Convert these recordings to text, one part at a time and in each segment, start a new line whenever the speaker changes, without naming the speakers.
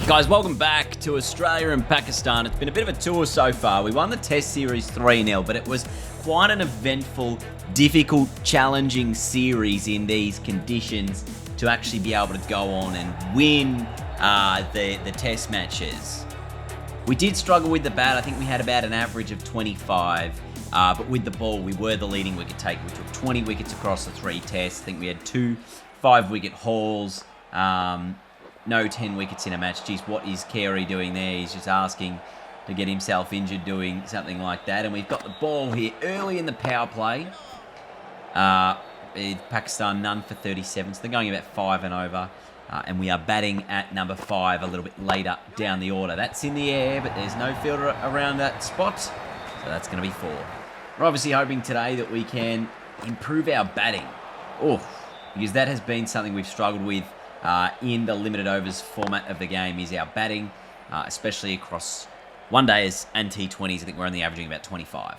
Guys, welcome back to Australia and Pakistan. It's been a bit of a tour so far. We won the Test Series 3-0, but it was quite an eventful, difficult, challenging series in these conditions to actually be able to go on and win the Test matches. We did struggle with the bat. I think we had about an average of 25, but with the ball, we were the leading wicket taker. We took 20 wickets across the 3 tests. I think we had 2 5-wicket hauls. No 10 wickets in a match. Geez, what is Carey doing there? He's just asking to get himself injured doing something like that. And we've got the ball here early in the power play. Pakistan none for 37, so they're going about 5 and over. And we are batting at number 5 a little bit later down the order. That's in the air, but there's no fielder around that spot. So that's going to be 4. We're obviously hoping today that we can improve our batting. Because that has been something we've struggled with in the limited overs format of the game, is our batting, especially across one-days and T20s. I think we're only averaging about 25.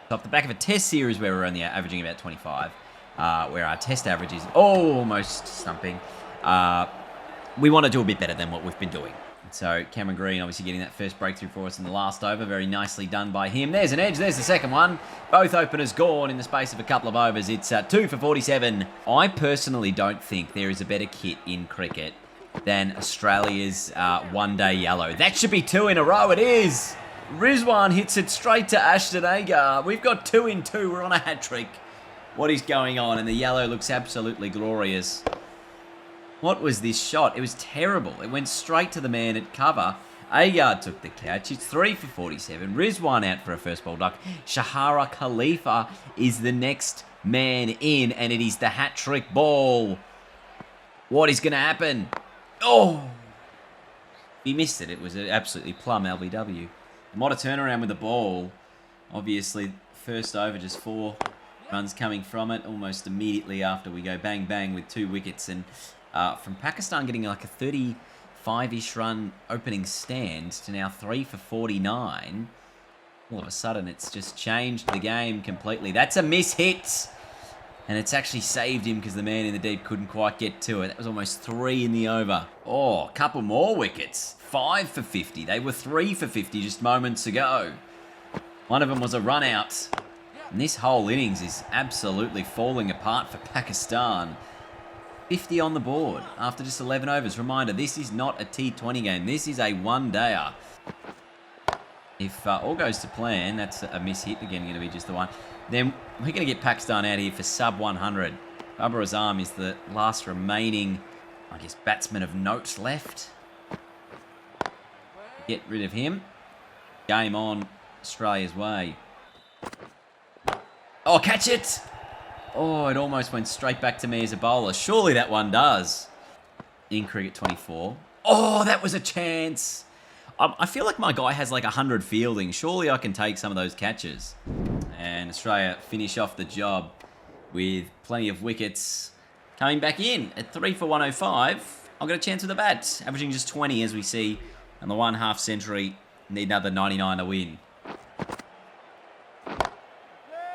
So off the back of a Test series where we're only averaging about 25, where our Test average is almost stumping, we want to do a bit better than what we've been doing. So Cameron Green obviously getting that first breakthrough for us in the last over. Very nicely done by him. There's an edge. There's the second one. Both openers gone in the space of a couple of overs. It's 2 for 47. I personally don't think there is a better kit in cricket than Australia's one-day yellow. That should be 2 in a row. It is. Rizwan hits it straight to Ashton Agar. We've got 2 in 2. We're on a hat-trick. What is going on? And the yellow looks absolutely glorious. What was this shot? It was terrible. It went straight to the man at cover. Agar took the catch. It's 3 for 47. Rizwan out for a first ball duck. Shahara Khalifa is the next man in, and it is the hat-trick ball. What is going to happen? Oh! He missed it. It was an absolutely plum LBW. And what a turnaround with the ball. Obviously, first over, just 4 runs coming from it almost immediately after we go bang-bang with 2 wickets. And from Pakistan getting like a 35-ish run opening stand to now 3 for 49, all of a sudden it's just changed the game completely. That's a miss-hit, and it's actually saved him because the man in the deep couldn't quite get to it. That was almost 3 in the over. Oh, a couple more wickets. 5 for 50. They were 3 for 50 just moments ago. One of them was a run out. And this whole innings is absolutely falling apart for Pakistan. 50 on the board after just 11 overs. Reminder, this is not a T20 game. This is a one-dayer. If all goes to plan, that's a miss-hit. Again, going to be just the one. Then we're going to get Pakistan out here for sub-100. Babar Azam is the last remaining, I guess, batsman of note left. Get rid of him. Game on Australia's way. Oh, catch it! Oh, it almost went straight back to me as a bowler. Surely that one does. In cricket 24. Oh, that was a chance. I feel like my guy has like 100 fielding. Surely I can take some of those catches. And Australia finish off the job with plenty of wickets coming back in at 3 for 105. I'll get a chance with the bat. Averaging just 20 as we see. And the 1/2 century need another 99 to win.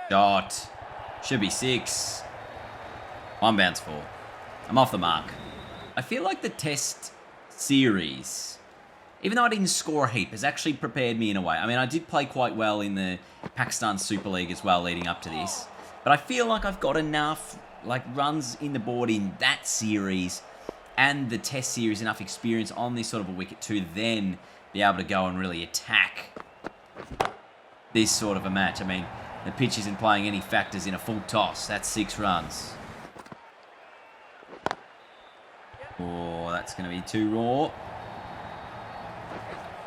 Dot. Should be 6. 1 bounce 4. I'm off the mark. I feel like the Test series, even though I didn't score a heap, has actually prepared me in a way. I mean, I did play quite well in the Pakistan Super League as well leading up to this. But I feel like I've got enough runs in the board in that series and the Test series, enough experience on this sort of a wicket to then be able to go and really attack this sort of a match. I mean, the pitch isn't playing any factors in a full toss. That's 6 runs. Oh, that's going to be too raw.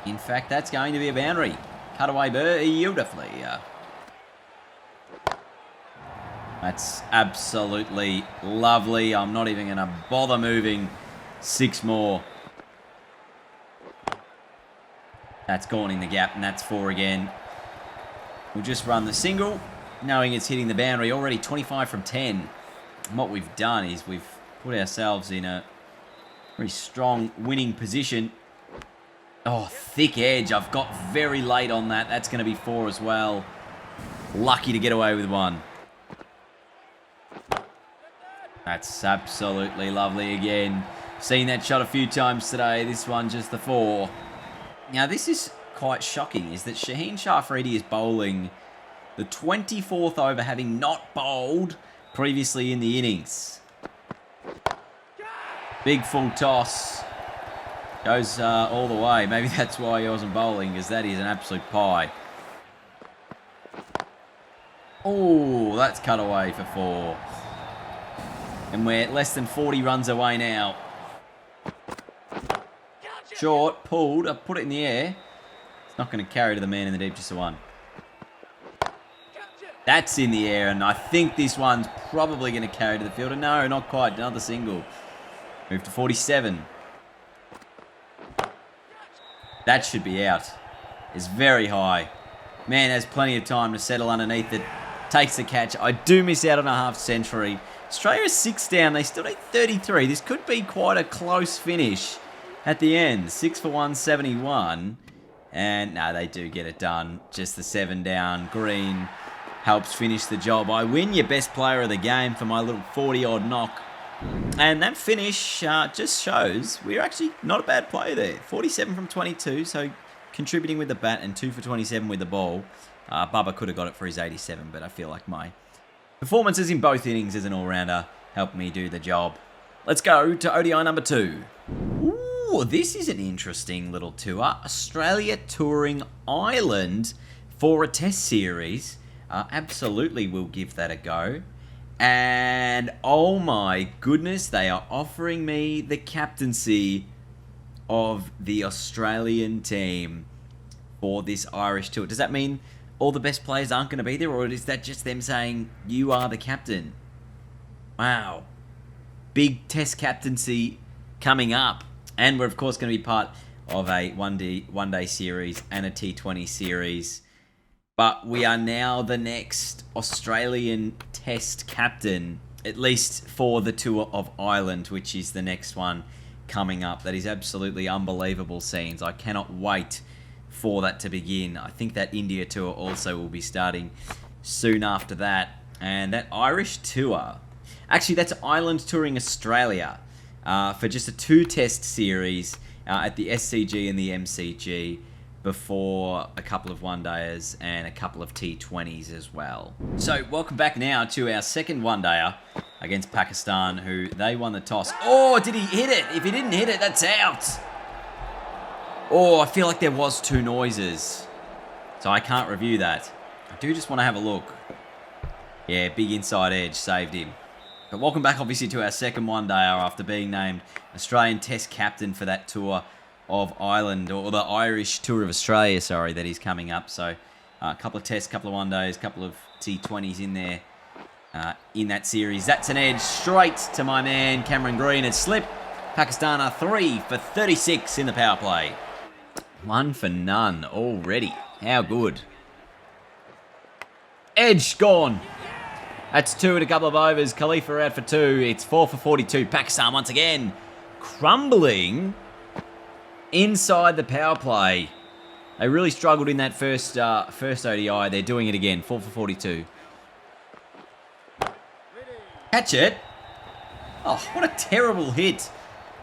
In fact, that's going to be a boundary. Cut away beautifully. That's absolutely lovely. I'm not even going to bother moving. 6 more. That's gone in the gap, and that's 4 again. We'll just run the single, knowing it's hitting the boundary. Already 25 from 10. And what we've done is we've put ourselves in a very strong winning position. Oh, thick edge. I've got very late on that. That's going to be 4 as well. Lucky to get away with 1. That's absolutely lovely again. Seen that shot a few times today. This one just the 4. Now, this is quite shocking, is that Shaheen Shah Afridi is bowling the 24th over, having not bowled previously in the innings. Big full toss. Goes all the way. Maybe that's why he wasn't bowling, because that is an absolute pie. Oh, that's cut away for 4. And we're less than 40 runs away now. Short, pulled, I've put it in the air. It's not going to carry to the man in the deep, just a 1. That's in the air, and I think this one's probably going to carry to the fielder. No, not quite. Another single. Move to 47. That should be out. It's very high. Man has plenty of time to settle underneath it. Takes the catch. I do miss out on a half century. Australia is 6 down. They still need 33. This could be quite a close finish at the end. 6 for 171. And no, they do get it done. Just the 7 down. Green helps finish the job. I win your best player of the game for my little 40-odd knock. And that finish just shows we're actually not a bad player there. 47 from 22, so contributing with the bat, and 2 for 27 with the ball. Bubba could have got it for his 87, but I feel like my performances in both innings as an all-rounder helped me do the job. Let's go to ODI number 2. Ooh, this is an interesting little tour. Australia touring Ireland for a test series. Absolutely will give that a go. And oh my goodness, they are offering me the captaincy of the Australian team for this Irish tour. Does that mean all the best players aren't going to be there, or is that just them saying, you are the captain? Wow. Big test captaincy coming up. And we're, of course, going to be part of a one-day series and a T20 series. But we are now the next Australian test captain, at least for the tour of Ireland, which is the next one coming up. That is absolutely unbelievable scenes. I cannot wait for that to begin. I think that India tour also will be starting soon after that. And that Irish tour, actually that's Ireland touring Australia for just a 2-test series at the SCG and the MCG, before a couple of one-dayers and a couple of T20s as well. So, welcome back now to our second one-dayer against Pakistan, who they won the toss. Oh, did he hit it? If he didn't hit it, that's out. Oh, I feel like there was 2 noises, so I can't review that. I do just want to have a look. Yeah, big inside edge, saved him. But welcome back, obviously, to our second one-dayer after being named Australian Test captain for that tour of Ireland, or the Irish Tour of Australia, sorry, that is coming up. So a couple of tests, couple of one-days, couple of T20s in there in that series. That's an edge straight to my man Cameron Green. It's slipped. Pakistan are 3 for 36 in the power play. 1 for none already. How good. Edge gone. That's 2 in a couple of overs. Khalifa out for 2. It's 4 for 42. Pakistan once again crumbling inside the power play. They really struggled in that first ODI. They're doing it again. 4 for 42. Catch it. Oh, what a terrible hit.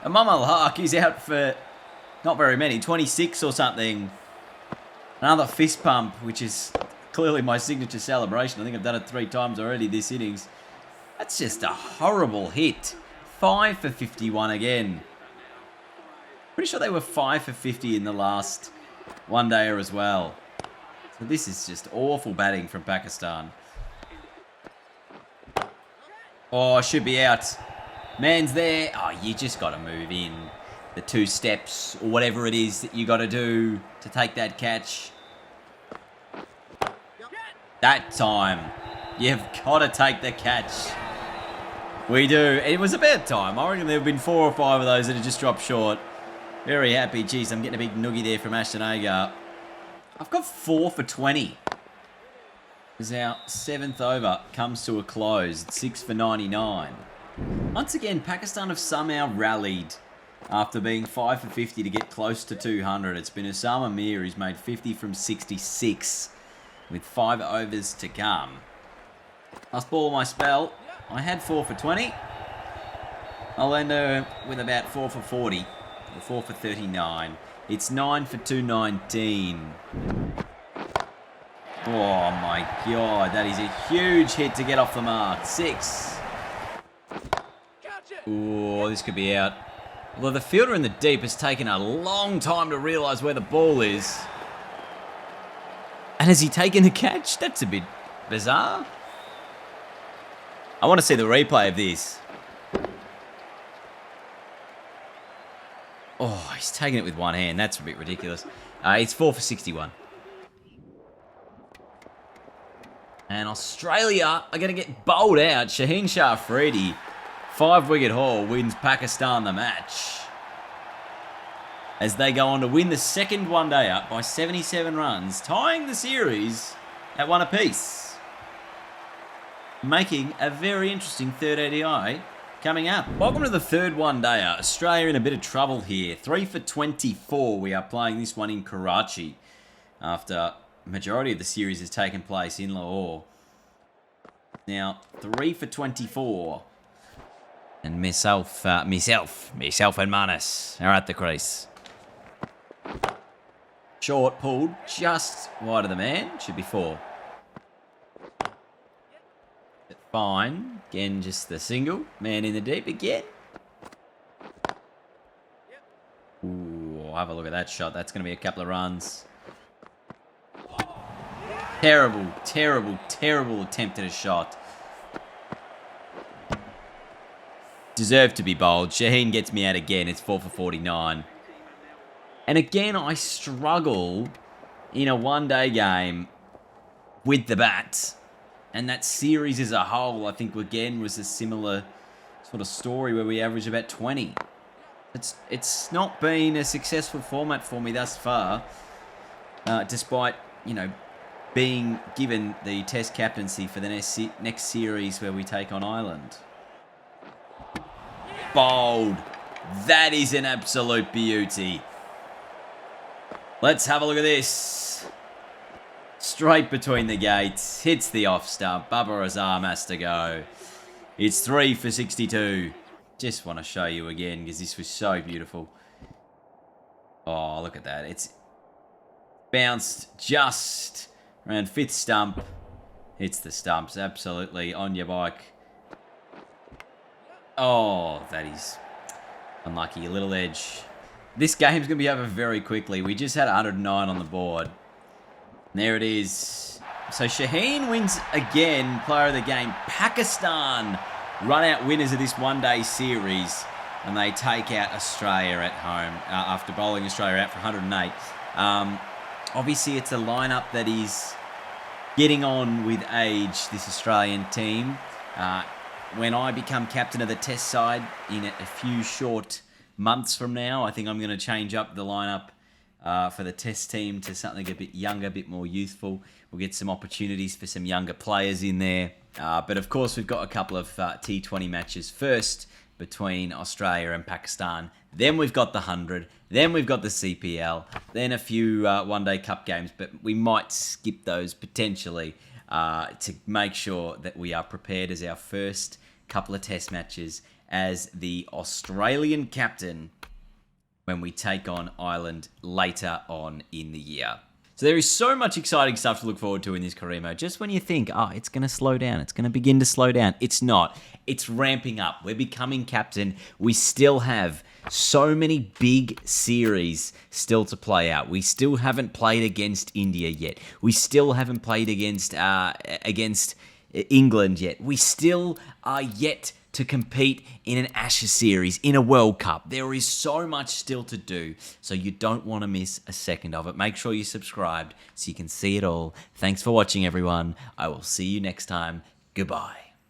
Imam Al-Haq is out for not very many. 26 or something. Another fist pump, which is clearly my signature celebration. I think I've done it 3 times already this innings. That's just a horrible hit. 5 for 51 again. Pretty sure they were 5 for 50 in the last one-dayer as well. So this is just awful batting from Pakistan. Oh, should be out. Man's there. Oh, you just got to move in the 2 steps or whatever it is that you got to do to take that catch. That time, you've got to take the catch. We do. It was about time. I reckon there have been 4 or 5 of those that have just dropped short. Very happy. Jeez, I'm getting a big noogie there from Ashton Agar. I've got 4 for 20. As our 7th over comes to a close. It's 6 for 99. Once again, Pakistan have somehow rallied after being 5 for 50 to get close to 200. It's been Osama Mir who's made 50 from 66 with 5 overs to come. Last ball of my spell. I had 4 for 20. I'll end her with about 4 for 40, or 4 for 39. It's 9 for 219. Oh my God, that is a huge hit to get off the mark. 6. Oh, this could be out. Although the fielder in the deep has taken a long time to realise where the ball is. And has he taken the catch? That's a bit bizarre. I want to see the replay of this. Oh, he's taking it with one hand. That's a bit ridiculous. It's 4 for 61. And Australia are going to get bowled out. Shaheen Shah Afridi, 5-wicket haul, wins Pakistan the match. As they go on to win the second one-day up by 77 runs, tying the series at 1 apiece. Making a very interesting third ODI coming up. Welcome to the third one-dayer. Australia in a bit of trouble here. 3 for 24. We are playing this one in Karachi after the majority of the series has taken place in Lahore. Now, 3 for 24. And myself and Manas are at the crease. Short, pulled, just wide of the man. Should be 4. Fine. Again, just the single. Man in the deep again. Ooh, have a look at that shot. That's going to be a couple of runs. Terrible, terrible, terrible attempt at a shot. Deserved to be bowled. Shaheen gets me out again. It's 4 for 49. And again, I struggle in a one-day game with the bat. And that series as a whole, I think, again, was a similar sort of story where we averaged about 20. It's not been a successful format for me thus far, despite, being given the Test captaincy for the next series where we take on Ireland. Bold. That is an absolute beauty. Let's have a look at this. Straight between the gates. Hits the off stump. Babar Azam has to go. It's 3 for 62. Just want to show you again because this was so beautiful. Oh, look at that. It's bounced just around 5th stump. Hits the stumps. Absolutely on your bike. Oh, that is unlucky. A little edge. This game's going to be over very quickly. We just had 109 on the board. There it is. So Shaheen wins again, player of the game. Pakistan run out winners of this one-day series, and they take out Australia at home after bowling Australia out for 108. Obviously, it's a lineup that is getting on with age, this Australian team. When I become captain of the Test side in a few short months from now, I think I'm going to change up the lineup for the Test team to something a bit younger, a bit more youthful. We'll get some opportunities for some younger players in there. But of course, we've got a couple of T20 matches first between Australia and Pakistan. Then we've got the 100. Then we've got the CPL. Then a few one-day cup games. But we might skip those potentially to make sure that we are prepared as our first couple of Test matches as the Australian captain when we take on Ireland later on in the year. So there is so much exciting stuff to look forward to in this career mode. Just when you think, it's going to slow down, it's going to begin to slow down, it's not. It's ramping up. We're becoming captain. We still have so many big series still to play out. We still haven't played against India yet. We still haven't played against England yet. We still are yet to compete in an Ashes series, in a World Cup. There is so much still to do, so you don't want to miss a second of it. Make sure you're subscribed so you can see it all. Thanks for watching, everyone. I will see you next time. Goodbye.